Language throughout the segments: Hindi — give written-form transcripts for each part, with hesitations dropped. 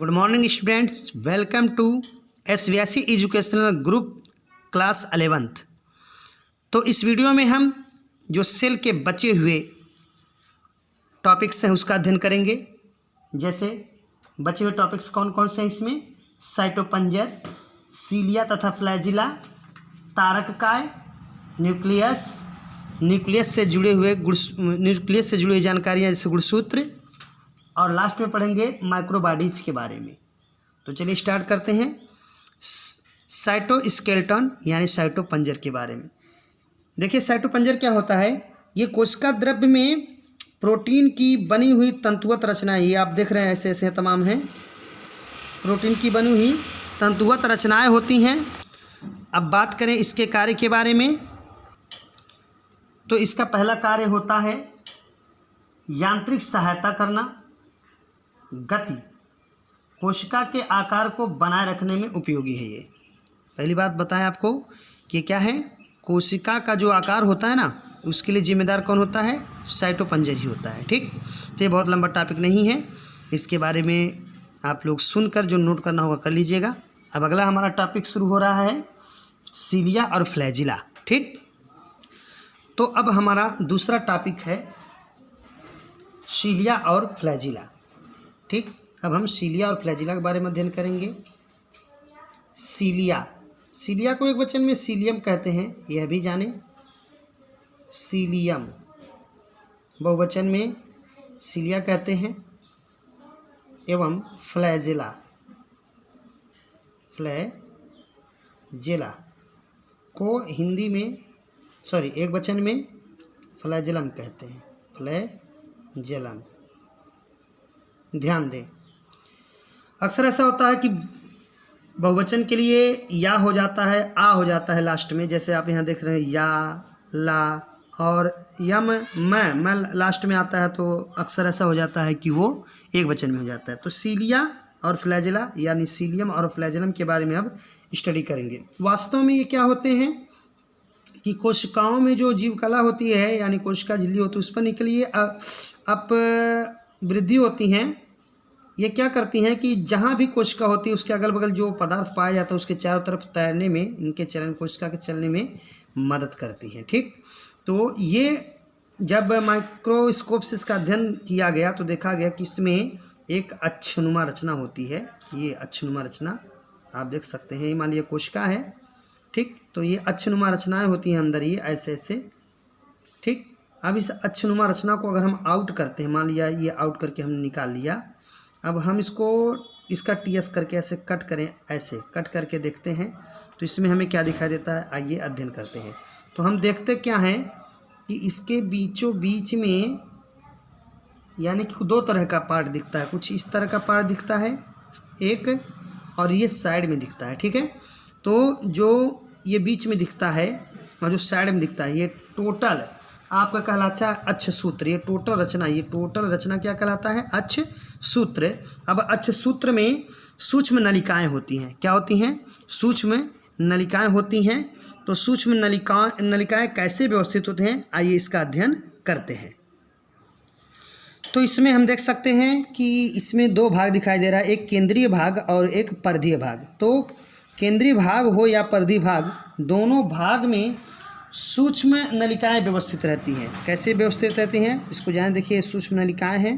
Good morning students, welcome to SVSC educational group class 11th। तो इस वीडियो में हम जो सेल के बचे हुए टॉपिक्स हैं उसका अध्ययन करेंगे। जैसे बचे हुए टॉपिक्स कौन कौन से हैं इसमें? साइटोपंजर, सीलिया तथा फ्लैजिला, तारककाय, न्यूक्लियस, न्यूक्लियस से जुड़े हुए जानकारियाँ जैसे गुणसूत्र, और लास्ट में पढ़ेंगे माइक्रोबॉडीज़ के बारे में। तो चलिए स्टार्ट करते हैं साइटोस्केलेटन यानी साइटोपंजर के बारे में। देखिए साइटोपंजर क्या होता है। ये कोशिका द्रव्य में प्रोटीन की बनी हुई तंतुवत रचनाएं, ये आप देख रहे हैं ऐसे ऐसे तमाम हैं, प्रोटीन की बनी हुई तंतुवत रचनाएं होती हैं। अब बात करें इसके कार्य के बारे में, तो इसका पहला कार्य होता है यांत्रिक सहायता करना, गति, कोशिका के आकार को बनाए रखने में उपयोगी है। ये पहली बात बताएं आपको कि क्या है, कोशिका का जो आकार होता है ना, उसके लिए जिम्मेदार कौन होता है? साइटोपंजर ही होता है। ठीक, तो ये बहुत लंबा टॉपिक नहीं है, इसके बारे में आप लोग सुनकर जो नोट करना होगा कर लीजिएगा। अब अगला हमारा टॉपिक शुरू हो रहा है सीलिया और फ्लैजिला। ठीक, तो अब हमारा दूसरा टॉपिक है सीलिया और फ्लैजिला। ठीक, अब हम सीलिया और फ्लैजिला के बारे में अध्ययन करेंगे। सीलिया को एक वचन में सीलियम कहते हैं, यह भी जाने। सीलियम बहुवचन में सीलिया कहते हैं। एवं फ्लैजिला को हिंदी में एक वचन में फ्लैजिलम कहते हैं। फ्लैजिलम, ध्यान दें, अक्सर ऐसा होता है कि बहुवचन के लिए या हो जाता है, आ हो जाता है लास्ट में। जैसे आप यहाँ देख रहे हैं या, ला और यम, मैं लास्ट में आता है, तो अक्सर ऐसा हो जाता है कि वो एक वचन में हो जाता है। तो सीलिया और फ्लैजिला यानी सीलियम और फ्लैजिलम के बारे में अब स्टडी करेंगे। वास्तव में ये क्या होते हैं कि कोशिकाओं में जो जीव कला होती है यानी कोशिका झिल्ली होती है, उस पर निकली वृद्धि होती हैं। ये क्या करती हैं कि जहाँ भी कोशिका होती है उसके अगल बगल जो पदार्थ पाया जाता है उसके चारों तरफ तैरने में, इनके चलन, कोशिका के चलने में मदद करती हैं। ठीक, तो ये जब माइक्रोस्कोप से इसका अध्ययन किया गया तो देखा गया कि इसमें एक अक्षनुमा रचना होती है। ये अक्षनुमा रचना आप देख सकते हैं, मान लीजिए कोशिका है। ठीक, तो ये अक्षनुमा रचनाएँ होती हैं अंदर, ये ऐसे ऐसे। ठीक, अब इस अक्षनुमा रचना को अगर हम आउट करते हैं, मान लिया ये आउट करके हमने निकाल लिया, अब हम इसका TS करके ऐसे कट करें, ऐसे कट करके देखते हैं तो इसमें हमें क्या दिखाई देता है, आइए अध्ययन करते हैं। तो हम देखते क्या हैं कि इसके बीचों बीच में यानी कि दो तरह का पार्ट दिखता है। कुछ इस तरह का पार्ट दिखता है एक, और ये साइड में दिखता है। ठीक है, तो जो ये बीच में दिखता है और जो साइड में दिखता है, ये टोटल आपका कहलाता है अक्षसूत्र। ये टोटल रचना क्या कहलाता है? अक्षसूत्र। अब अक्षसूत्र में सूक्ष्म नलिकाएं होती हैं। क्या होती हैं? सूक्ष्म नलिकाएं होती हैं। तो सूक्ष्म नलिकाएं कैसे व्यवस्थित होते हैं, आइए इसका अध्ययन करते हैं। तो इसमें हम देख सकते हैं कि इसमें दो भाग दिखाई दे रहा है, एक केंद्रीय भाग और एक परिधीय भाग। तो केंद्रीय भाग हो या परिधीय भाग, दोनों भाग में सूक्ष्म नलिकाएं व्यवस्थित रहती हैं। कैसे व्यवस्थित रहती हैं इसको जाने। देखिए सूक्ष्म नलिकाएं हैं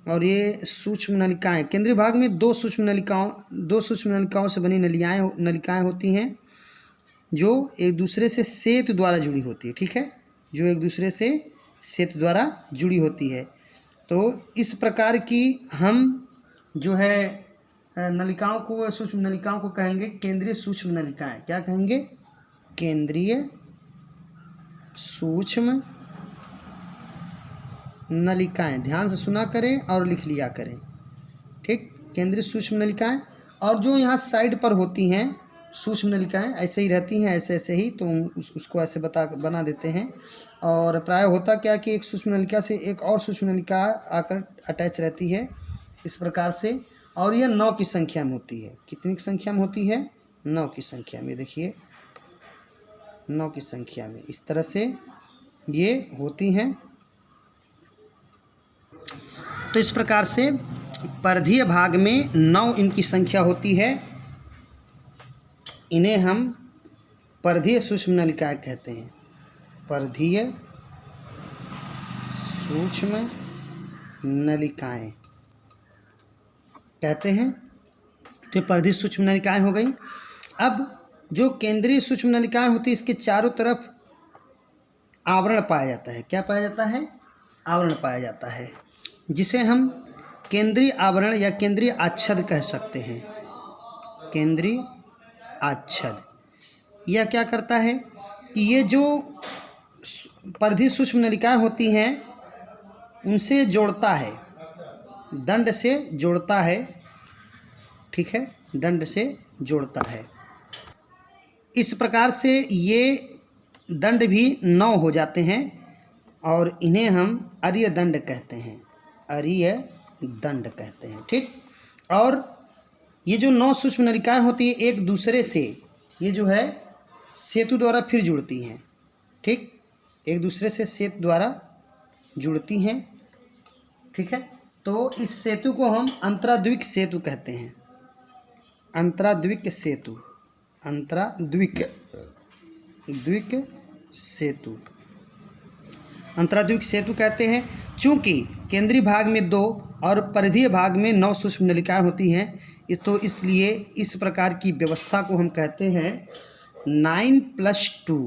और ये सूक्ष्म नलिकाएं, केंद्रीय भाग में दो सूक्ष्म नलिकाओं से बनी नलिकाएं होती हैं जो एक दूसरे से सेतु द्वारा जुड़ी होती है। ठीक है, जो एक दूसरे से सेतु द्वारा जुड़ी होती है। तो इस प्रकार की हम जो है नलिकाओं को, सूक्ष्म नलिकाओं को कहेंगे केंद्रीय सूक्ष्म नलिकाएं। क्या कहेंगे? केंद्रीय सूक्ष्म नलिकाएं। ध्यान से सुना करें और लिख लिया करें। ठीक, केंद्रीय सूक्ष्म नलिकाएं। और जो यहाँ साइड पर होती हैं सूक्ष्म नलिकाएं, ऐसे ही रहती हैं, ऐसे ऐसे ही, तो उसको ऐसे बना देते हैं। और प्राय होता क्या कि एक सूक्ष्म नलिका से एक और सूक्ष्म नलिका आकर अटैच रहती है इस प्रकार से। और यह 9 की संख्या में होती है। कितनी की संख्या में होती है? 9 की संख्या में। देखिए 9 की संख्या में इस तरह से ये होती हैं। तो इस प्रकार से परिधीय भाग में 9 इनकी संख्या होती है। इन्हें हम परिधीय सूक्ष्म नलिकाएं कहते हैं। परिधीय सूक्ष्म नलिकाएं कहते हैं। तो परिधीय सूक्ष्म नलिकाएं हो गई। अब जो केंद्रीय सूक्ष्म नलिकाएं होती है, इसके चारों तरफ आवरण पाया जाता है। क्या पाया जाता है? आवरण पाया जाता है, जिसे हम केंद्रीय आवरण या केंद्रीय आच्छद कह सकते हैं। केंद्रीय आच्छद यह क्या करता है कि ये जो परिधीय सूक्ष्म नलिकाएं होती हैं उनसे जोड़ता है, दंड से जोड़ता है। ठीक है, दंड से जोड़ता है। इस प्रकार से ये दंड भी 9 हो जाते हैं और इन्हें हम अरीय दंड कहते हैं। अरीय दंड कहते हैं। ठीक, और ये जो 9 सूक्ष्म नलिकाएं होती है एक दूसरे से ये जो है सेतु द्वारा फिर जुड़ती हैं। ठीक, एक दूसरे से सेतु द्वारा जुड़ती हैं। ठीक है, तो इस सेतु को हम अंतराद्विक सेतु कहते हैं। अंतराद्विक सेतु, अंतराद्विक सेतु, अंतराद्विक सेतु कहते हैं। चूँकि केंद्रीय भाग में 2 और परिधीय भाग में 9 सूक्ष्म नलिकाएं होती हैं, तो इसलिए इस प्रकार की व्यवस्था को हम कहते हैं 9+2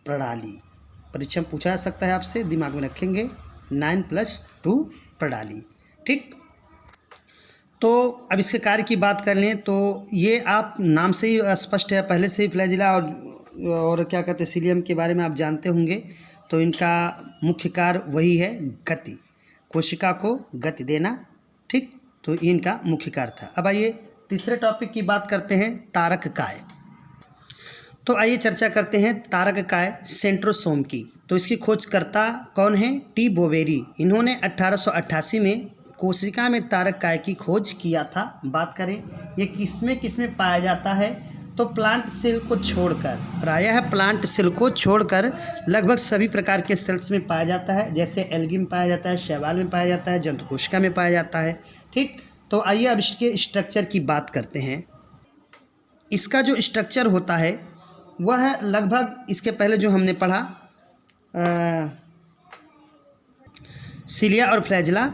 प्रणाली। परीक्षा में पूछा जा सकता है आपसे, दिमाग में रखेंगे 9+2 प्रणाली। ठीक, तो अब इसके कार्य की बात कर लें तो ये आप नाम से ही स्पष्ट है, पहले से ही फ्लैजिला और क्या कहते हैं सीलियम के बारे में आप जानते होंगे। तो इनका मुख्य कार्य वही है, गति, कोशिका को गति देना। ठीक, तो ये इनका मुख्य कार्य था। अब आइए तीसरे टॉपिक की बात करते हैं, तारक काय। तो आइए चर्चा करते हैं तारक काय सेंट्रोसोम की। तो इसकी खोजकर्ता कौन है? T Boveri. इन्होंने 1888 में कोशिका में तारक काय की खोज किया था। बात करें ये किसमें पाया जाता है, तो प्लांट सेल को छोड़कर, प्रायः प्लांट सेल को छोड़कर लगभग सभी प्रकार के सेल्स में पाया जाता है। जैसे एल्गी में पाया जाता है, शैवाल में पाया जाता है, जंतु कोशिका में पाया जाता है। ठीक, तो आइए अब इसके स्ट्रक्चर की बात करते हैं। इसका जो स्ट्रक्चर होता है वह लगभग इसके पहले जो हमने पढ़ा सिलिया और फ्लैजिला,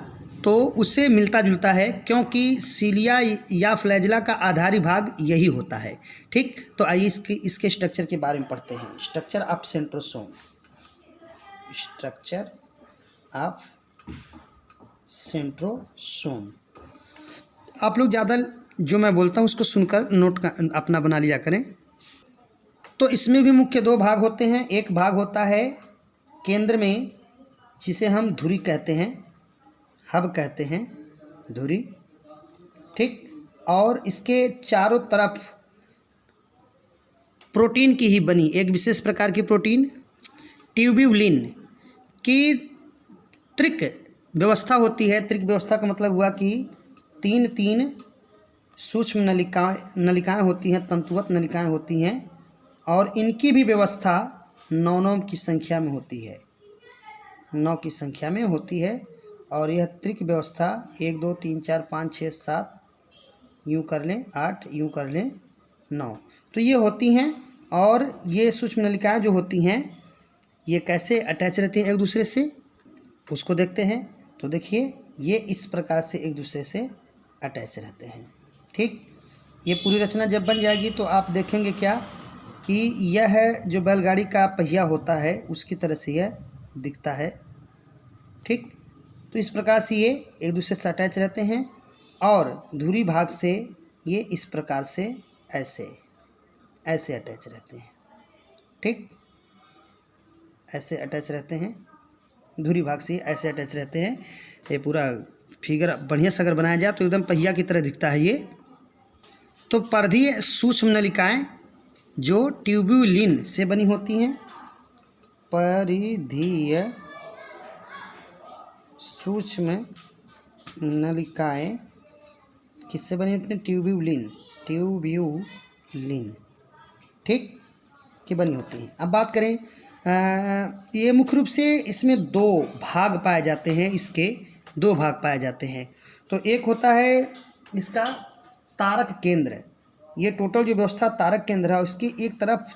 तो उससे मिलता जुलता है, क्योंकि सिलिया या फ्लैजिला का आधारी भाग यही होता है। ठीक, तो आइए इसके स्ट्रक्चर के बारे में पढ़ते हैं। Structure of centrosome, structure of centrosome. आप लोग ज़्यादा जो मैं बोलता हूँ उसको सुनकर नोट का अपना बना लिया करें। तो इसमें भी मुख्य 2 भाग होते हैं। एक भाग होता है केंद्र में, जिसे हम धुरी कहते हैं, हब कहते हैं, धुरी। ठीक, और इसके चारों तरफ प्रोटीन की ही बनी एक विशेष प्रकार की प्रोटीन ट्यूब्यूलिन की त्रिक व्यवस्था होती है। त्रिक व्यवस्था का मतलब हुआ कि 3 सूक्ष्म नलिकाएं होती हैं, तंतुवत नलिकाएं होती हैं, और इनकी भी व्यवस्था 9 की संख्या में होती है। 9 की संख्या में होती है। और यह त्रिक व्यवस्था 1 2 3 4 5 6 7 यूँ कर लें, 8 यूँ कर लें, 9, तो ये होती हैं। और ये सूक्ष्म नलिकाएं जो होती हैं ये कैसे अटैच रहती हैं एक दूसरे से, उसको देखते हैं। तो देखिए ये इस प्रकार से एक दूसरे से अटैच रहते हैं। ठीक, ये पूरी रचना जब बन जाएगी तो आप देखेंगे क्या कि यह जो बैलगाड़ी का पहिया होता है उसकी तरह से यह दिखता है। ठीक, तो इस प्रकार से ये एक दूसरे से अटैच रहते हैं। और धुरी भाग से ये इस प्रकार से ऐसे अटैच रहते हैं। ठीक, ऐसे अटैच रहते हैं, धुरी भाग से ऐसे अटैच रहते हैं। ये पूरा फिगर बढ़िया से अगर बनाया जाए तो एकदम पहिया की तरह दिखता है ये। तो परिधीय सूक्ष्म नलिकाएं जो ट्यूब्यूलिन से बनी होती हैं, परिधीय सूक्ष्म नलिकाएं किससे बनी होती हैं? ट्यूब्यूलिन ठीक, की बनी होती हैं। अब बात करें ये मुख्य रूप से इसमें 2 भाग पाए जाते हैं। इसके 2 भाग पाए जाते हैं। तो एक होता है इसका तारक केंद्र। ये टोटल जो व्यवस्था तारक केंद्र है उसकी एक तरफ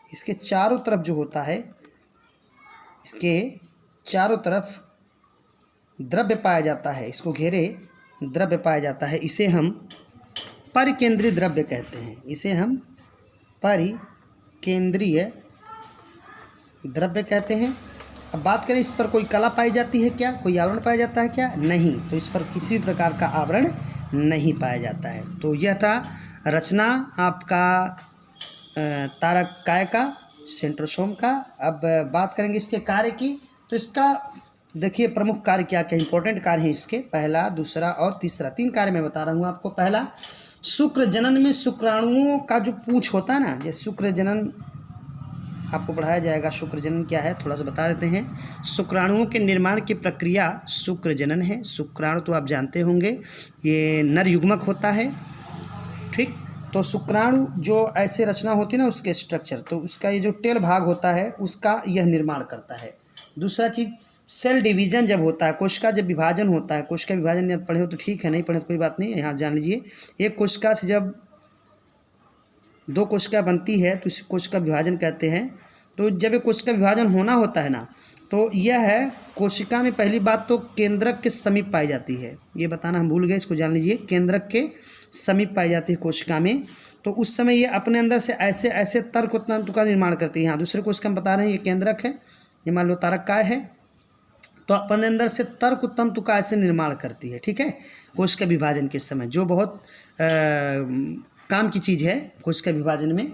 इसके चारों तरफ जो होता है, इसके चारों तरफ द्रव्य पाया जाता है, इसको घेरे द्रव्य पाया जाता है। इसे हम परिकेंद्रीय द्रव्य कहते हैं। इसे हम परिकेंद्रीय द्रव्य कहते हैं। अब बात करें इस पर कोई कला पाई जाती है क्या, कोई आवरण पाया जाता है क्या? नहीं, तो इस पर किसी भी प्रकार का आवरण नहीं पाया जाता है। तो यह था रचना आपका तारक काय का, सेंट्रोसोम का। अब बात करेंगे इसके कार्य की। तो इसका देखिए प्रमुख कार्य क्या क्या इंपॉर्टेंट कार्य हैं इसके, पहला, दूसरा और तीसरा, 3 कार्य मैं बता रहा हूँ आपको। पहला, शुक्र जनन में शुक्राणुओं का जो पूंछ होता है ना, जैसे शुक्र जनन आपको पढ़ाया जाएगा। शुक्र जनन क्या है थोड़ा सा बता देते हैं। शुक्राणुओं के निर्माण की प्रक्रिया शुक्र जनन है। शुक्राणु तो आप जानते होंगे ये नर युग्मक होता है, ठीक। तो शुक्राणु जो ऐसे रचना होती है ना उसके स्ट्रक्चर, तो उसका ये जो टेल भाग होता है उसका यह निर्माण करता है। दूसरा चीज़, सेल डिवीजन जब होता है, कोशिका जब विभाजन होता है, कोशिका विभाजन यदि पढ़े हो तो ठीक है, नहीं पढ़े तो कोई बात नहीं, यहाँ जान लीजिए। एक कोशिका से जब 2 कोशिका बनती है तो इस कोशिका विभाजन कहते हैं। तो जब ये कोशिका विभाजन होना होता है ना, तो यह है कोशिका में पहली बात तो केंद्रक के समीप पाई जाती है। ये बताना हम भूल गए, इसको जान लीजिए। केंद्रक के समीप पाई जाती है कोशिका में। तो उस समय ये अपने अंदर से ऐसे ऐसे तर्क तंतु का निर्माण करती है। यहाँ दूसरे कोशिका हम बता रहे हैं ये केंद्रक है, ये मान लो तारक काय है, तो अपने अंदर से तर्क तंतु का ऐसे निर्माण करती है, ठीक है, कोशिका विभाजन के समय, जो बहुत काम की चीज़ है कोशिका विभाजन में।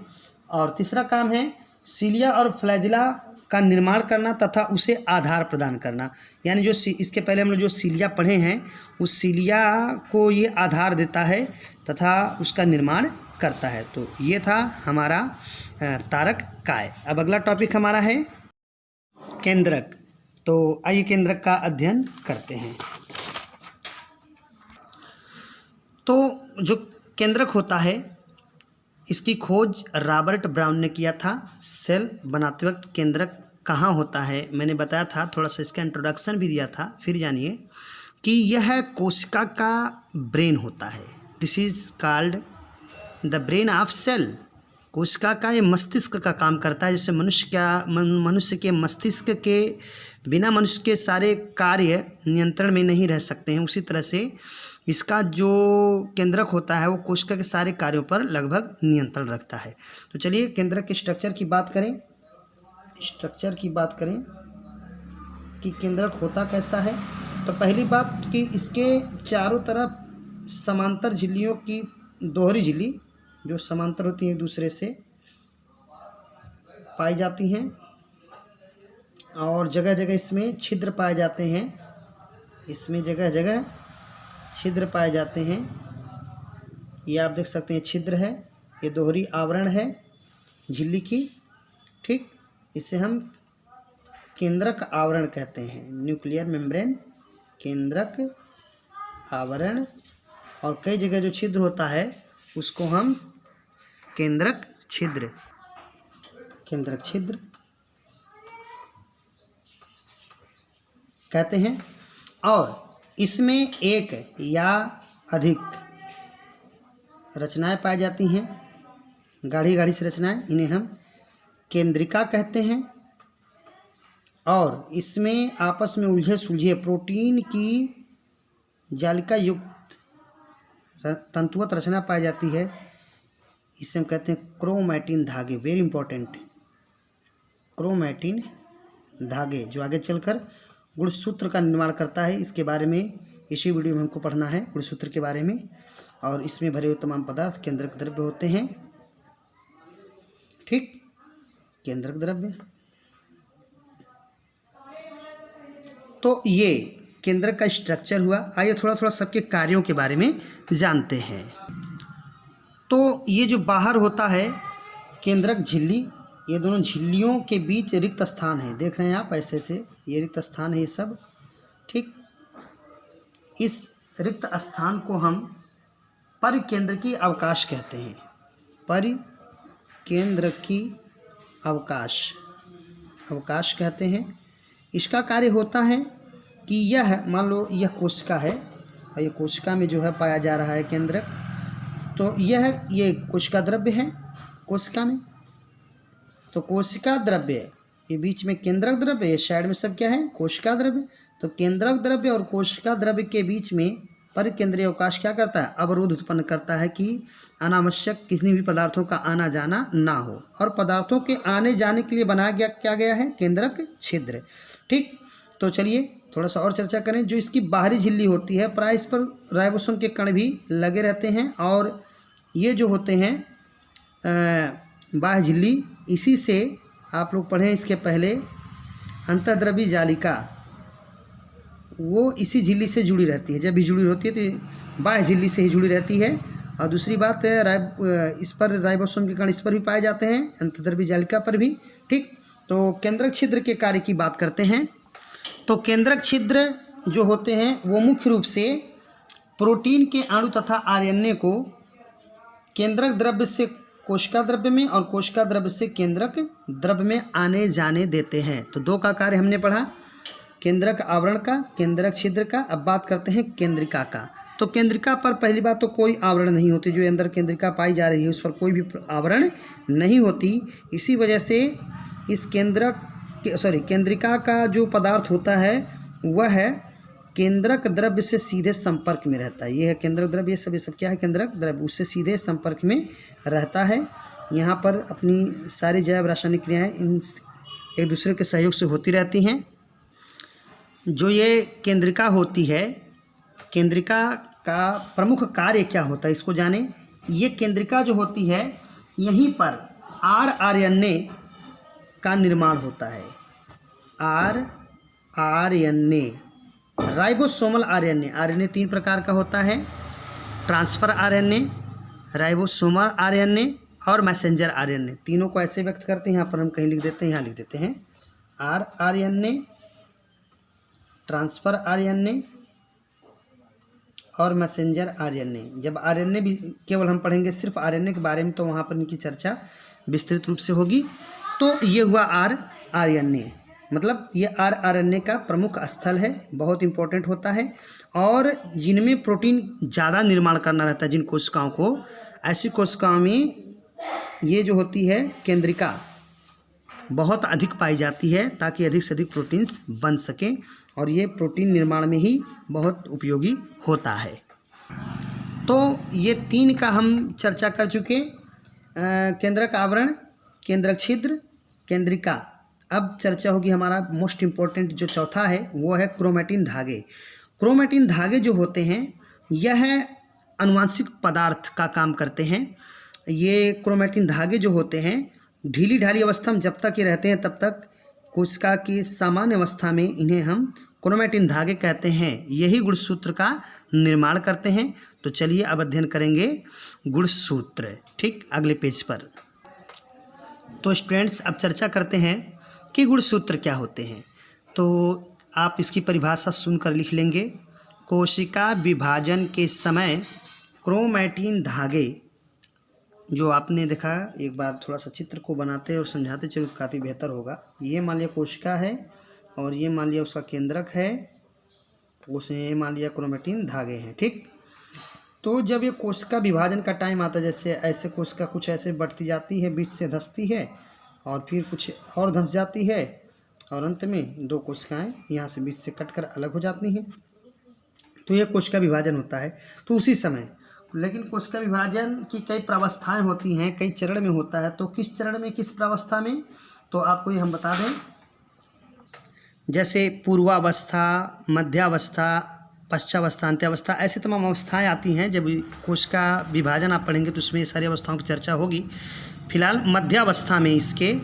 और तीसरा काम है सीलिया और फ्लैजिला का निर्माण करना तथा उसे आधार प्रदान करना। यानी जो इसके पहले हम लोग जो सीलिया पढ़े हैं उस सीलिया को ये आधार देता है तथा उसका निर्माण करता है। तो ये था हमारा तारक काय। अब अगला टॉपिक हमारा है केंद्रक। तो आइए केंद्रक का अध्ययन करते हैं। तो जो केंद्रक होता है इसकी खोज रॉबर्ट ब्राउन ने किया था। सेल बनाते वक्त केंद्रक कहाँ होता है मैंने बताया था, थोड़ा सा इसका इंट्रोडक्शन भी दिया था। फिर जानिए कि यह कोशिका का ब्रेन होता है। This is called the brain of cell. कोशिका का ये मस्तिष्क का काम करता है। जैसे मनुष्य के मस्तिष्क के बिना मनुष्य के सारे कार्य नियंत्रण में नहीं रह सकते हैं, उसी तरह से इसका जो केंद्रक होता है वो कोशिका के सारे कार्यों पर लगभग नियंत्रण रखता है। तो चलिए केंद्रक के स्ट्रक्चर की बात करें। कि केंद्रक होता कैसा है। तो पहली बात कि इसके चारों तरफ समांतर झिल्लियों की दोहरी झिल्ली जो समांतर होती है एक दूसरे से पाई जाती हैं, और जगह जगह इसमें छिद्र पाए जाते हैं। इसमें जगह जगह छिद्र पाए जाते हैं। ये आप देख सकते हैं छिद्र है, ये दोहरी आवरण है झिल्ली की, ठीक। इसे हम केंद्रक आवरण कहते हैं, न्यूक्लियर मेम्ब्रेन, केंद्रक आवरण। और कई जगह जो छिद्र होता है उसको हम केंद्रक छिद्र कहते हैं। और इसमें एक या अधिक रचनाएं पाई जाती हैं, गाढ़ी गाढ़ी सी रचनाएं, इन्हें हम केंद्रिका कहते हैं। और इसमें आपस में उलझे सुलझे प्रोटीन की जालिका युक्त तंतुवत रचना पाई जाती है। इसे हम कहते हैं क्रोमैटिन धागे। वेरी इंपॉर्टेंट, क्रोमैटिन धागे जो आगे चलकर गुणसूत्र का निर्माण करता है। इसके बारे में इसी वीडियो में हमको पढ़ना है, गुणसूत्र के बारे में। और इसमें भरे हुए तमाम पदार्थ केंद्रक द्रव्य होते हैं, ठीक, केंद्रक द्रव्य। तो ये केंद्रक का स्ट्रक्चर हुआ। आइए थोड़ा थोड़ा सबके कार्यों के बारे में जानते हैं। तो ये जो बाहर होता है केंद्रक झिल्ली, ये दोनों झिल्लियों के बीच रिक्त स्थान है, देख रहे हैं आप ऐसे से, ये रिक्त स्थान है ये सब, ठीक। इस रिक्त स्थान को हम परिकेंद्रकी अवकाश कहते हैं। परिकेंद्रकी अवकाश कहते हैं। इसका कार्य होता है कि यह मान लो यह कोशिका है और ये कोशिका में जो है पाया जा रहा है केंद्रक, तो ये कोशिका द्रव्य है कोशिका में, तो कोशिका द्रव्य ये बीच में केंद्रक द्रव्य, ये साइड में सब क्या है कोशिका द्रव्य। तो केंद्रक द्रव्य और कोशिका द्रव्य के बीच में परिकेंद्रीय अवकाश क्या करता है, अवरोध उत्पन्न करता है कि अनावश्यक किसी भी पदार्थों का आना जाना ना हो, और पदार्थों के आने जाने के लिए बनाया गया है केंद्रक छिद्र। ठीक, तो चलिए थोड़ा सा और चर्चा करें। जो इसकी बाहरी झिल्ली होती है प्राय इस पर राइबोसोम के कण भी लगे रहते हैं, और ये जो होते हैं बाह्य झिल्ली, इसी से आप लोग पढ़ें इसके पहले अंतर्द्रव्यी जालिका, वो इसी झिल्ली से जुड़ी रहती है। जब भी जुड़ी होती है तो बाह्य झिल्ली से ही जुड़ी रहती है। और दूसरी बात है इस पर राइबोसोम के कण इस पर भी पाए जाते हैं, अंतर्द्रव्यी जालिका पर भी। ठीक, तो केंद्रक छिद्र के कार्य की बात करते हैं। तो केंद्रक छिद्र जो होते हैं वो मुख्य रूप से प्रोटीन के अणु तथा आरएनए को केंद्रक द्रव्य से कोशिका द्रव्य में और कोशिका द्रव्य से केंद्रक द्रव्य में आने जाने देते हैं। तो दो का कार्य हमने पढ़ा, केंद्रक आवरण का, केंद्रक छिद्र का। अब बात करते हैं केंद्रिका का। तो केंद्रिका पर पहली बात तो कोई आवरण नहीं होती, जो अंदर केंद्रिका पाई जा रही है उस पर कोई भी आवरण नहीं होती। इसी वजह से इस केंद्रिका का जो पदार्थ होता है वह है केंद्रक द्रव्य से सीधे संपर्क में रहता है। ये है केंद्रक द्रव्य, ये सब क्या है केंद्रक द्रव्य, उससे सीधे संपर्क में रहता है। यहाँ पर अपनी सारी जैव रासायनिक क्रियाएँ इन एक दूसरे के सहयोग से होती रहती हैं। जो ये केंद्रिका होती है, केंद्रिका का प्रमुख कार्य क्या होता है इसको जाने। ये केंद्रिका जो होती है यहीं पर आरएनए का निर्माण होता है। आरएनए, राइबोसोमल आरएनए 3 प्रकार का होता है, ट्रांसफर आरएनए, राइबोसोमल आरएनए और मैसेंजर आरएनए। तीनों को ऐसे व्यक्त करते हैं, यहाँ पर हम कहीं लिख देते हैं, यहाँ लिख देते हैं आरएनए, ट्रांसफर आरएनए और मैसेंजर आरएनए। जब आरएनए भी केवल हम पढ़ेंगे सिर्फ आरएनए के बारे में, तो वहाँ पर इनकी चर्चा विस्तृत रूप से होगी। तो ये हुआ आरएनए, मतलब ये आरएनए का प्रमुख स्थल है, बहुत इंपॉर्टेंट होता है। और जिनमें प्रोटीन ज़्यादा निर्माण करना रहता है, जिन कोशिकाओं को, ऐसी कोशिकाओं में ये जो होती है केंद्रिका बहुत अधिक पाई जाती है, ताकि अधिक से अधिक प्रोटीन्स बन सकें, और ये प्रोटीन निर्माण में ही बहुत उपयोगी होता है। तो ये 3 का हम चर्चा कर चुके, केंद्रक आवरण, केंद्रक छिद्र, केंद्रिका। अब चर्चा होगी हमारा मोस्ट इम्पोर्टेंट जो चौथा है, वो है क्रोमैटिन धागे। क्रोमैटिन धागे जो होते हैं यह अनुवांशिक पदार्थ का काम करते हैं। ये क्रोमैटिन धागे जो होते हैं ढीली ढाली अवस्था में जब तक ये रहते हैं तब तक कोशिका की सामान्य अवस्था में इन्हें हम क्रोमैटिन धागे कहते हैं। यही गुणसूत्र का निर्माण करते हैं। तो चलिए अब अध्ययन करेंगे गुणसूत्र, ठीक, अगले पेज पर। तो स्टूडेंट्स अब चर्चा करते हैं कि गुणसूत्र क्या होते हैं। तो आप इसकी परिभाषा सुनकर लिख लेंगे। कोशिका विभाजन के समय क्रोमैटिन धागे, जो आपने देखा, एक बार थोड़ा सा चित्र को बनाते और समझाते चलो तो काफ़ी बेहतर होगा। ये मान लिया कोशिका है और ये मान लिया उसका केंद्रक है, उसमें मान लिया क्रोमैटिन धागे हैं, ठीक। तो जब ये कोशिका विभाजन का टाइम आता है, जैसे ऐसे कोशिका कुछ ऐसे बढ़ती जाती है, बीच से धंसती है और फिर कुछ और धंस जाती है, और अंत में 2 कोशिकाएं यहाँ से बीच से कटकर अलग हो जाती हैं। तो ये कोशिका विभाजन होता है। तो उसी समय, लेकिन कोशिका विभाजन की कई प्रावस्थाएं होती हैं, कई चरण में होता है। तो किस चरण में, किस प्रावस्था में, तो आपको ये हम बता दें, जैसे पूर्वावस्था, मध्यावस्था, पश्चावस्था, अंत्यावस्था, ऐसे तमाम अवस्थाएं आती हैं। जब कोशिका विभाजन आप पढ़ेंगे तो उसमें ये सारी अवस्थाओं की चर्चा होगी। फिलहाल मध्यावस्था में इसके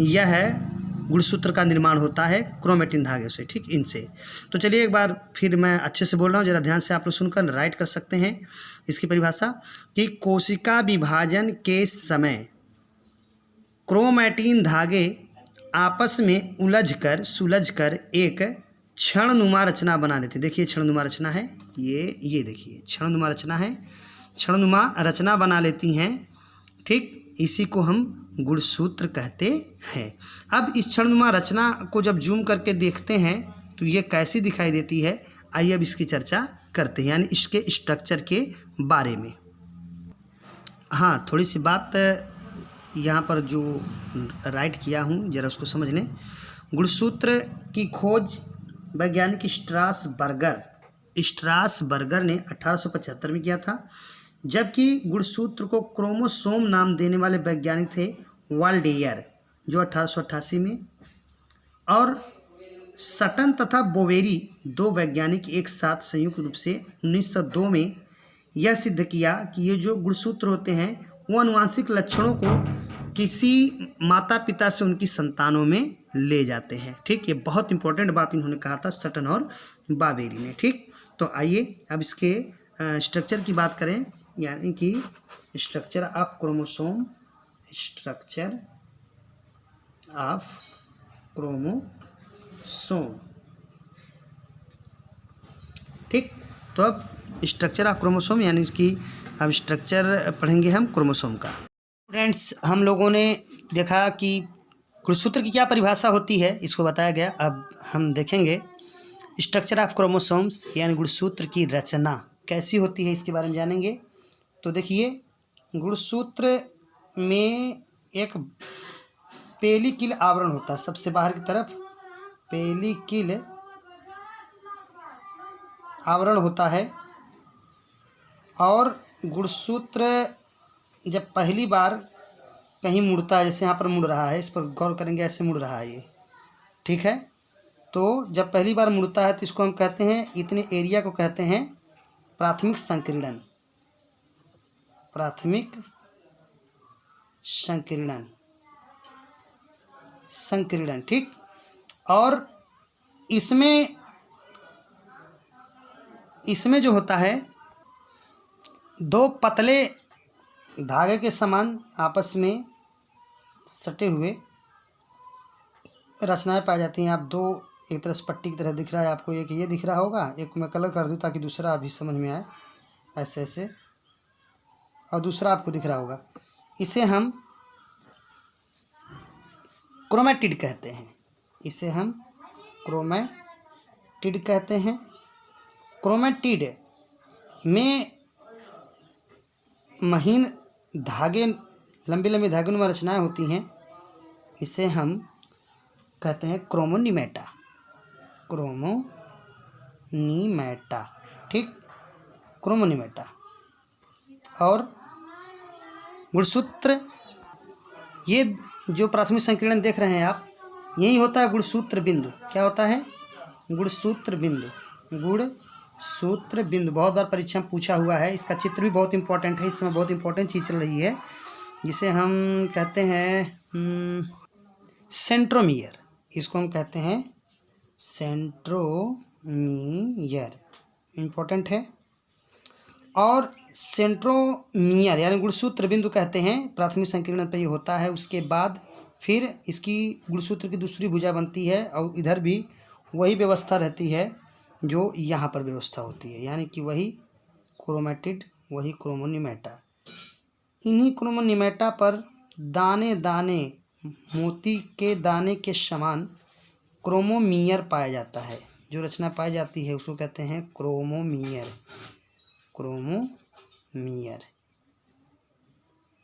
यह गुणसूत्र का निर्माण होता है क्रोमैटिन धागे से, ठीक, इनसे। तो चलिए एक बार फिर मैं अच्छे से बोल रहा हूँ, जरा ध्यान से आप लोग सुनकर राइट कर सकते हैं इसकी परिभाषा कि कोशिका विभाजन के समय क्रोमैटिन धागे आपस में उलझकर सुलझकर एक क्षणनुमा रचना बना लेते। देखिए क्षणनुमा रचना है, ये देखिए क्षणनुमा रचना है, क्षणनुमा रचना बना लेती हैं, ठीक। इसी को हम गुणसूत्र कहते हैं। अब इस क्षणनुमा रचना को जब जूम करके देखते हैं तो तो ये कैसी दिखाई देती है, आइए अब इसकी चर्चा करते हैं, यानी इसके स्ट्रक्चर के बारे में। हाँ, थोड़ी सी बात यहाँ पर जो राइट किया हूँ ज़रा उसको समझ लें। गुणसूत्र की खोज वैज्ञानिक स्ट्रासबर्गर ने 1875 में किया था, जबकि गुणसूत्र को क्रोमोसोम नाम देने वाले वैज्ञानिक थे वाल्डेयर, जो 1888 में, और सटन तथा बोवेरी, दो वैज्ञानिक एक साथ संयुक्त रूप से 1902 में यह सिद्ध किया कि ये जो गुणसूत्र होते हैं वो आनुवांशिक लक्षणों को किसी माता पिता से उनकी संतानों में ले जाते हैं। ठीक, ये बहुत इंपॉर्टेंट बात इन्होंने कहा था सटन और बावेरी ने। ठीक, तो आइए अब इसके स्ट्रक्चर की बात करें, यानी कि structure of chromosome, structure of chromosome. ठीक, तो अब स्ट्रक्चर ऑफ क्रोमोसोम यानी कि अब स्ट्रक्चर पढ़ेंगे हम क्रोमोसोम का। फ्रेंड्स, हम लोगों ने देखा कि गुणसूत्र की क्या परिभाषा होती है, इसको बताया गया। अब हम देखेंगे स्ट्रक्चर ऑफ क्रोमोसोम्स यानी गुणसूत्र की रचना कैसी होती है, इसके बारे में जानेंगे। तो देखिए, गुणसूत्र में एक पेलिकिल आवरण होता है, सबसे बाहर की तरफ पेलिकिल आवरण होता है, और गुणसूत्र जब पहली बार कहीं मुड़ता है, जैसे यहाँ पर मुड़ रहा है, इस पर गौर करेंगे, ऐसे मुड़ रहा है ये, ठीक है। तो जब पहली बार मुड़ता है तो इसको हम कहते हैं, इतने एरिया को कहते हैं प्राथमिक संकीर्णन, प्राथमिक संकीर्णन, संकीर्णन। ठीक, और इसमें जो होता है, दो पतले धागे के समान आपस में सटे हुए रचनाएं पाई जाती हैं। आप दो, एक तरह से पट्टी की तरह दिख रहा है आपको, एक ये दिख रहा होगा, एक को मैं कलर कर दूं ताकि दूसरा अभी समझ में आए, ऐसे ऐसे, और दूसरा आपको दिख रहा होगा। इसे हम क्रोमैटिड कहते हैं, इसे हम क्रोमैटिड कहते हैं। क्रोमैटिड में महीन धागे, लंबे लंबे धागे में रचनाएं होती हैं, इसे हम कहते हैं क्रोमोनीमेटा, क्रोमोनीमेटा। ठीक, क्रोमोनीमेटा। और गुणसूत्र, ये जो प्राथमिक संकीर्णन देख रहे हैं आप, यही होता है गुणसूत्र बिंदु। क्या होता है? गुणसूत्र बिंदु, गुणसूत्र बिंदु। बहुत बार परीक्षा में पूछा हुआ है, इसका चित्र भी बहुत इंपॉर्टेंट है, इस समय बहुत इंपॉर्टेंट चीज़ चल रही है, जिसे हम कहते हैं सेंट्रोमियर। इसको हम कहते हैं सेंट्रोमियर, इम्पोर्टेंट है। और सेंट्रोमियर यानी गुणसूत्र बिंदु कहते हैं, प्राथमिक संकीर्णन पर ये होता है। उसके बाद फिर इसकी गुणसूत्र की दूसरी भुजा बनती है, और इधर भी वही व्यवस्था रहती है जो यहाँ पर व्यवस्था होती है, यानी कि वही क्रोमैटिड, वही क्रोमोनीमेटा। इन्हीं क्रोमोनीमेटा पर दाने दाने, मोती के दाने के समान क्रोमोमियर पाया जाता है। जो रचना पाई जाती है उसको कहते हैं क्रोमोमियर, क्रोमोमियर।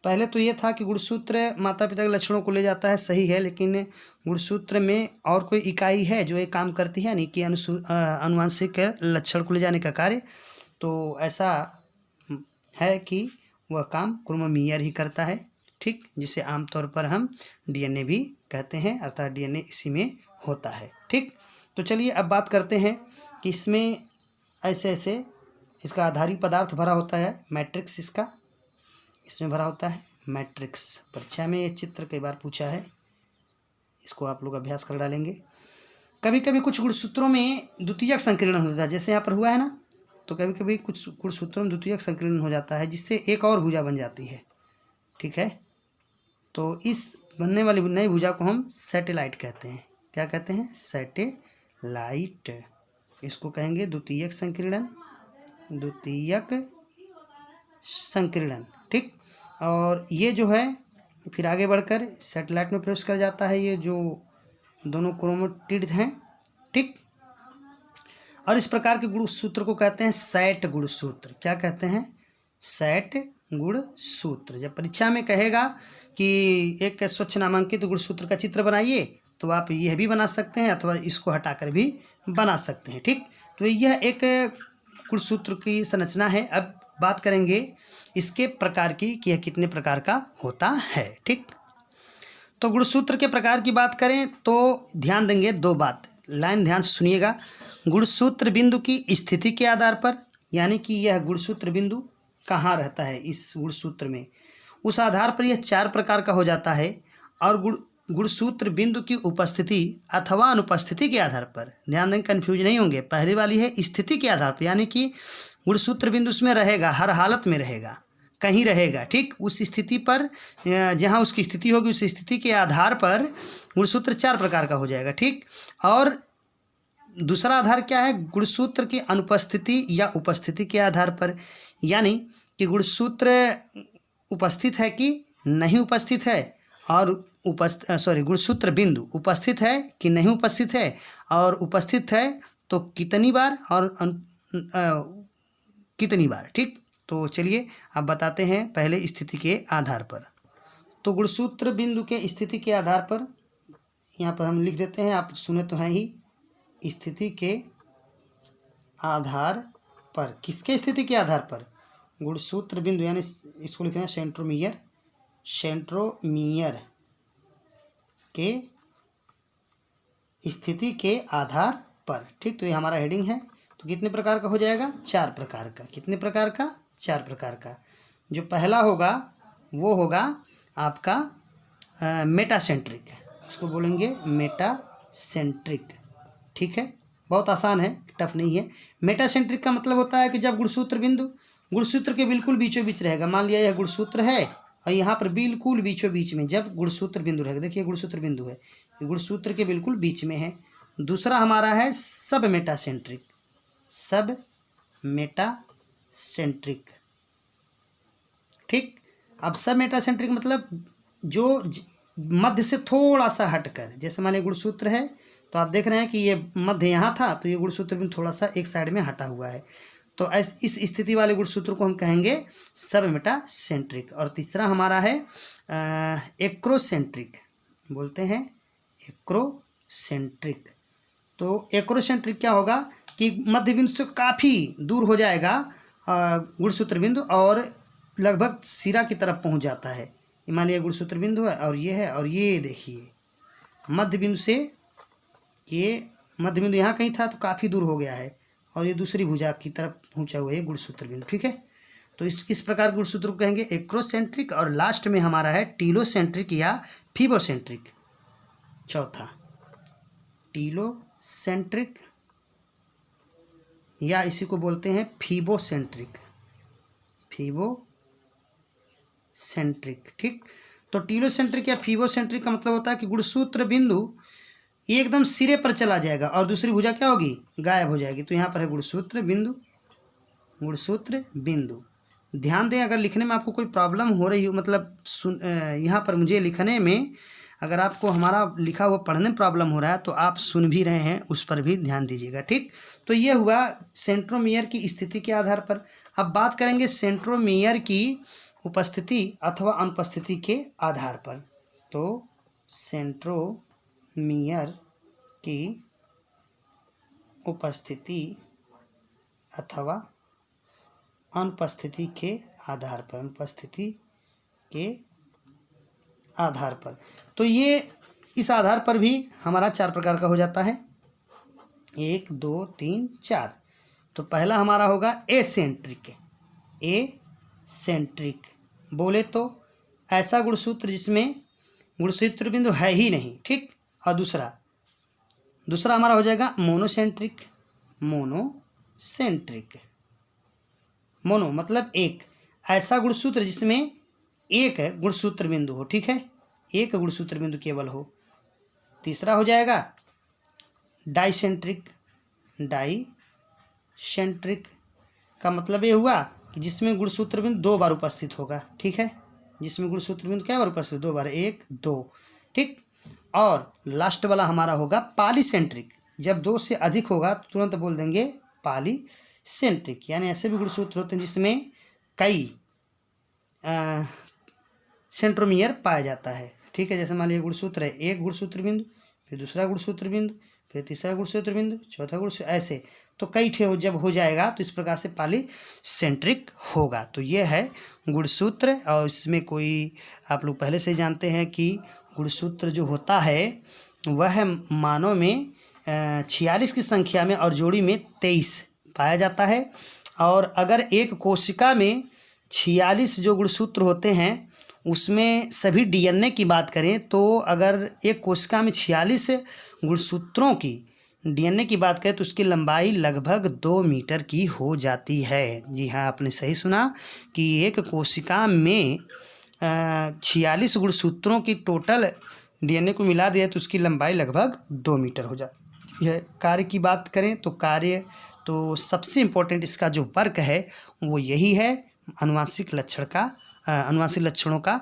पहले तो ये था कि गुणसूत्र माता पिता के लक्षणों को ले जाता है, सही है, लेकिन गुणसूत्र में और कोई इकाई है जो ये काम करती है, यानी कि आनुवंशिक लक्षण को ले जाने का कार्य। तो ऐसा है कि वह काम क्रोमोमियर ही करता है। ठीक, जिसे आमतौर पर हम डीएनए भी कहते हैं, अर्थात डीएनए इसी में होता है। ठीक, तो चलिए अब बात करते हैं कि इसमें ऐसे ऐसे इसका आधारी पदार्थ भरा होता है, मैट्रिक्स इसका इसमें भरा होता है, मैट्रिक्स। परीक्षा में ये चित्र कई बार पूछा है, इसको आप लोग अभ्यास कर डालेंगे। कभी कभी कुछ गुणसूत्रों में द्वितीयक संकीर्णन होता है, जैसे यहाँ पर हुआ है ना, तो कभी कभी कुछ गुणसूत्रों में द्वितीयक संकीर्णन हो जाता है, जिससे एक और भुजा बन जाती है। ठीक है, तो इस बनने वाली नई भुजा को हम सैटेलाइट कहते हैं। क्या कहते हैं? सैटेलाइट। इसको कहेंगे द्वितीयक संकीर्णन, द्वितीयक संकीर्णन। ठीक, और ये जो है फिर आगे बढ़कर सैटेलाइट में प्रवेश कर जाता है, ये जो दोनों क्रोमैटिड हैं। ठीक, और इस प्रकार के गुणसूत्र को कहते हैं सैट गुणसूत्र। क्या कहते हैं? सैट गुणसूत्र। जब परीक्षा में कहेगा कि एक स्वच्छ नामांकित गुणसूत्र का चित्र बनाइए, तो आप यह भी बना सकते हैं अथवा इसको हटाकर भी बना सकते हैं। ठीक, तो यह एक गुणसूत्र की संरचना है। अब बात करेंगे इसके प्रकार की कि यह कितने प्रकार का होता है। ठीक, तो गुणसूत्र के प्रकार की बात करें तो ध्यान देंगे दो बात, लाइन ध्यान से सुनिएगा। गुणसूत्र बिंदु की स्थिति के आधार पर, यानी कि यह गुणसूत्र बिंदु कहाँ रहता है इस गुणसूत्र में, उस आधार पर यह 4 प्रकार का हो जाता है। और गुणसूत्र बिंदु की उपस्थिति अथवा अनुपस्थिति के आधार पर, ध्यान दें कन्फ्यूज नहीं होंगे। पहली वाली है स्थिति के आधार पर, यानी कि गुणसूत्र बिंदु उसमें रहेगा, हर हालत में रहेगा, कहीं रहेगा। ठीक, उस स्थिति पर जहाँ उसकी स्थिति होगी उस स्थिति के आधार पर गुणसूत्र 4 प्रकार का हो जाएगा। ठीक, और दूसरा आधार क्या है? गुणसूत्र की अनुपस्थिति या उपस्थिति के आधार पर, यानी कि गुणसूत्र उपस्थित है कि नहीं उपस्थित है, और गुणसूत्र बिंदु उपस्थित है कि नहीं उपस्थित है, और उपस्थित है तो कितनी बार और कितनी बार। ठीक, तो चलिए अब बताते हैं पहले स्थिति के आधार पर। तो गुणसूत्र बिंदु के स्थिति के आधार पर यहाँ पर हम लिख देते हैं, आप सुने तो हैं ही, स्थिति के आधार पर। किसके स्थिति के आधार पर? गुणसूत्र बिंदु, यानी इसको लिखना है सेंट्रोमियर, सेंट्रोमियर के स्थिति के आधार पर। ठीक, तो ये हमारा हेडिंग है। तो कितने प्रकार का हो जाएगा? 4 प्रकार का। कितने प्रकार का? 4 प्रकार का। जो पहला होगा वो होगा आपका मेटासेंट्रिक, उसको बोलेंगे मेटासेंट्रिक। ठीक है, बहुत आसान है, टफ नहीं है। मेटासेंट्रिक का मतलब होता है कि जब गुणसूत्र बिंदु गुणसूत्र के बिल्कुल बीचों बीच रहेगा। मान लिया यह गुणसूत्र है और यहाँ पर बिल्कुल बीचों बीच में जब गुणसूत्र बिंदु रहेगा, देखिए गुणसूत्र बिंदु है, गुणसूत्र के बिल्कुल बीच में है। दूसरा हमारा है सब मेटासेंट्रिक, सब मेटासेंट्रिक। ठीक, अब सब मेटासेंट्रिक मतलब जो मध्य से थोड़ा सा हटकर, जैसे मान लीजिए गुणसूत्र है तो आप देख रहे हैं कि ये मध्य यहाँ था, तो ये गुणसूत्र बिंदु थोड़ा सा एक साइड में हटा हुआ है, तो इस स्थिति वाले गुणसूत्र को हम कहेंगे सब मेटासेंट्रिक। और तीसरा हमारा है एक्रोसेंट्रिक, बोलते हैं एक्रोसेंट्रिक। तो एक्रोसेंट्रिक क्या होगा कि मध्य बिंदु से काफ़ी दूर हो जाएगा गुणसूत्र बिंदु और लगभग सिरा की तरफ पहुंच जाता है। मान लिया गुणसूत्र बिंदु है और ये है, और ये देखिए मध्य बिंदु से, ये मध्य बिंदु यहाँ कहीं था तो काफ़ी दूर हो गया है, और ये दूसरी भुजा की तरफ पहुंचा हुआ है गुणसूत्र बिंदु। ठीक है, तो इस प्रकार गुणसूत्र को कहेंगे एक्रोसेंट्रिक। और लास्ट में हमारा है टीलोसेंट्रिक या फीबोसेंट्रिक। चौथा टीलोसेंट्रिक या इसी को बोलते हैं फीबोसेंट्रिक, फीबोसेंट्रिक। ठीक, तो टीलोसेंट्रिक या फीबोसेंट्रिक का मतलब होता है कि गुणसूत्र बिंदु एकदम सिरे पर चला जाएगा और दूसरी भुजा क्या होगी? गायब हो जाएगी। तो यहाँ पर है गुणसूत्र बिंदु, गुणसूत्र बिंदु। ध्यान दें, अगर लिखने में आपको कोई प्रॉब्लम हो रही हो, मतलब यहाँ पर मुझे लिखने में अगर आपको हमारा लिखा हुआ पढ़ने में प्रॉब्लम हो रहा है तो आप सुन भी रहे हैं, उस पर भी ध्यान दीजिएगा। ठीक, तो ये हुआ सेंट्रोमियर की स्थिति के आधार पर। अब बात करेंगे सेंट्रोमियर की उपस्थिति अथवा अनुपस्थिति के आधार पर। तो सेंट्रोमियर की उपस्थिति अथवा अनुपस्थिति के आधार पर, अनुपस्थिति के आधार पर, तो ये इस आधार पर भी हमारा 4 प्रकार का हो जाता है। 1 2 3 4। तो पहला हमारा होगा एसेंट्रिक। एसेंट्रिक बोले तो ऐसा गुणसूत्र जिसमें गुणसूत्र बिंदु है ही नहीं। ठीक, और दूसरा हमारा हो जाएगा मोनोसेंट्रिक। मोनोसेंट्रिक, मोनो मतलब एक, ऐसा गुणसूत्र जिसमें एक गुणसूत्र बिंदु हो। ठीक है, एक गुणसूत्र बिंदु केवल हो। तीसरा हो जाएगा डाइसेंट्रिक। डाइसेंट्रिक का मतलब ये हुआ कि जिसमें गुणसूत्र बिंदु 2 बार उपस्थित होगा। ठीक है, जिसमें गुणसूत्र बिंदु क्या बार उपस्थित? 2 बार, 1 2। ठीक, और लास्ट वाला हमारा होगा पॉलीसेंट्रिक। जब 2 से अधिक होगा तो तुरंत बोल देंगे पॉलीसेंट्रिक। यानी ऐसे भी गुणसूत्र होते हैं जिसमें कई सेंट्रोमियर पाया जाता है। ठीक है, जैसे मान लीजिए गुणसूत्र है, एक गुणसूत्र बिंदु, फिर दूसरा गुणसूत्र बिंदु, फिर तीसरा गुणसूत्र बिंदु, चौथा गुणसूत्र, ऐसे तो कई ठे जब हो जाएगा तो इस प्रकार से पॉलीसेंट्रिक होगा। तो ये है गुणसूत्र। और इसमें कोई आप लोग पहले से जानते हैं कि गुणसूत्र जो होता है वह मानव में 46 की संख्या में और जोड़ी में 23 पाया जाता है। और अगर एक कोशिका में 46 जो गुणसूत्र होते हैं उसमें सभी डीएनए की बात करें तो अगर एक कोशिका में 46 गुणसूत्रों की डीएनए की बात करें तो उसकी लंबाई लगभग 2 मीटर की हो जाती है। जी हाँ, आपने सही सुना कि एक कोशिका में 46 गुणसूत्रों की टोटल डीएनए को मिला दिया तो उसकी लंबाई लगभग 2 मीटर हो जाती है। कार्य की बात करें तो कार्य तो सबसे इम्पोर्टेंट इसका जो वर्क है वो यही है, अनुवांशिक लक्षणों का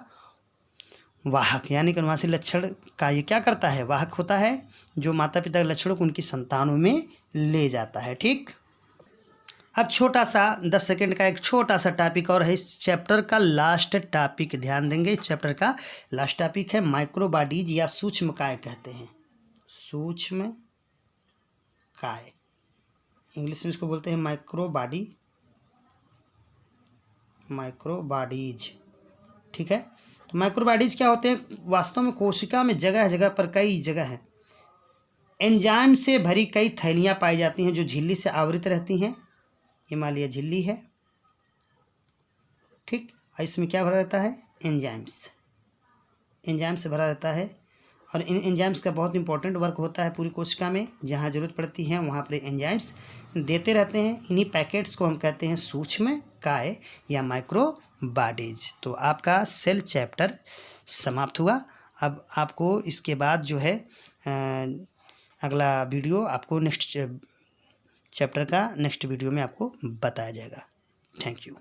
वाहक। यानी कि अनुवांशिक लक्षण का ये क्या करता है, वाहक होता है जो माता पिता के लक्षणों को उनकी संतानों में ले जाता है। ठीक, अब छोटा सा 10 सेकंड का एक छोटा सा टॉपिक और है इस चैप्टर का लास्ट टॉपिक। ध्यान देंगे, इस चैप्टर का लास्ट टॉपिक है माइक्रोबॉडीज या सूक्ष्मकाय कहते हैं। सूक्ष्मकाय, इंग्लिश में इसको बोलते हैं माइक्रोबॉडीज। ठीक है, तो माइक्रोबॉडीज क्या होते हैं, वास्तव में कोशिका में जगह जगह पर कई जगह है एंजाइम से भरी कई थैलियाँ पाई जाती हैं जो झिल्ली से आवृत रहती हैं। ये मान लिया झिल्ली है, ठीक, और इसमें क्या भरा रहता है, एंजाइम से भरा रहता है। और इन एंजाइम्स का बहुत इंपॉर्टेंट वर्क होता है पूरी कोशिका में, जहाँ ज़रूरत पड़ती है वहाँ पर एंजाइम्स देते रहते हैं। इन्हीं पैकेट्स को हम कहते हैं सूक्ष्मकाय या माइक्रोबॉडीज। तो आपका सेल चैप्टर समाप्त हुआ। अब आपको इसके बाद जो है अगला वीडियो आपको नेक्स्ट चैप्टर का नेक्स्ट वीडियो में आपको बताया जाएगा। Thank you.